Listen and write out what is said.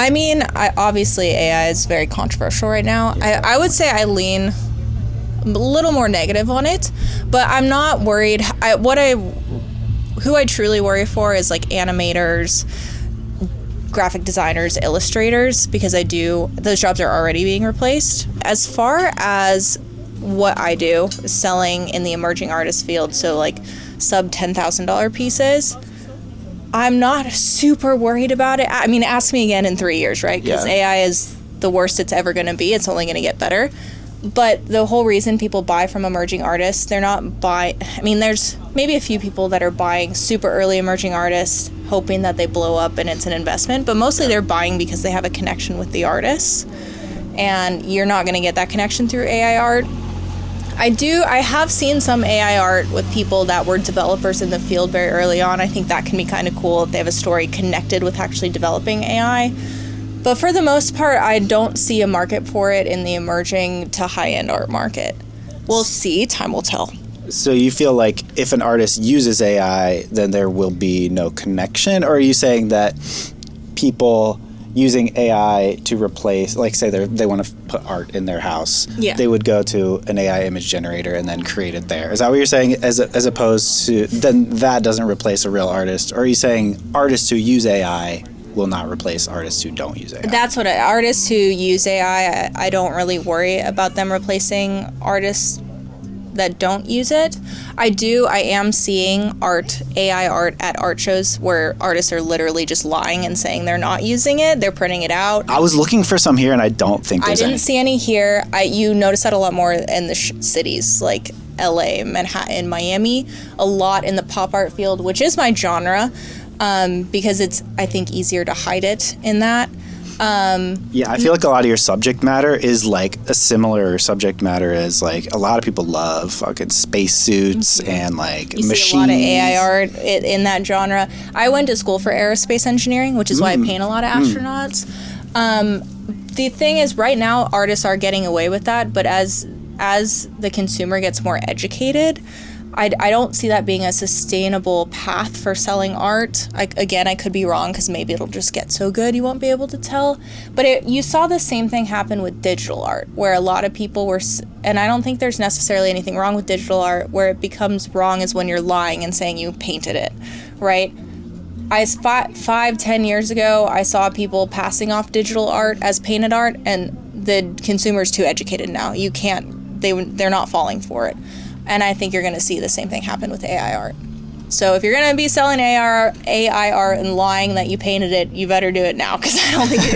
I mean, obviously AI is very controversial right now. I would say I lean a little more negative on it, but I'm not worried. Who I truly worry for is like animators, graphic designers, illustrators, because those jobs are already being replaced. As far as what I do, selling in the emerging artist field, so like sub $10,000 pieces, I'm not super worried about it. I mean, ask me again in 3 years, right? Because AI is the worst it's ever going to be. It's only going to get better. But the whole reason people buy from emerging artists, they're not there's maybe a few people that are buying super early emerging artists, hoping that they blow up and it's an investment, but mostly they're buying because they have a connection with the artists. And you're not going to get that connection through AI art. I have seen some AI art with people that were developers in the field very early on. I think that can be kind of cool if they have a story connected with actually developing AI. But for the most part, I don't see a market for it in the emerging to high-end art market. We'll see. Time will tell. So you feel like if an artist uses AI, then there will be no connection? Or are you saying that people using AI to replace, like say they want to put art in their house, they would go to an AI image generator and then create it there? Is that what you're saying, as opposed to, then that doesn't replace a real artist? Or are you saying artists who use AI will not replace artists who don't use AI? That's what artists who use AI, I don't really worry about them replacing artists that don't use it. I am seeing AI art at art shows where artists are literally just lying and saying they're not using it. They're printing it out. I was looking for some here and I don't think there's any. I didn't see any here. You notice that a lot more in the cities like LA, Manhattan, Miami, a lot in the pop art field, which is my genre, because it's, I think, easier to hide it in that. I feel like a lot of your subject matter is like a similar subject matter as like a lot of people love fucking spacesuits and like you machines. See a lot of AI art in that genre. I went to school for aerospace engineering, which is why I paint a lot of astronauts. The thing is, right now, artists are getting away with that, but as the consumer gets more educated, I don't see that being a sustainable path for selling art. I could be wrong, because maybe it'll just get so good you won't be able to tell. But you saw the same thing happen with digital art, where a lot of people were, and I don't think there's necessarily anything wrong with digital art. Where it becomes wrong is when you're lying and saying you painted it, right? 5-10 years ago, I saw people passing off digital art as painted art, and the consumer's too educated now. They're not falling for it. And I think you're going to see the same thing happen with AI art. So if you're going to be selling AI art and lying that you painted it, you better do it now, because I don't think you're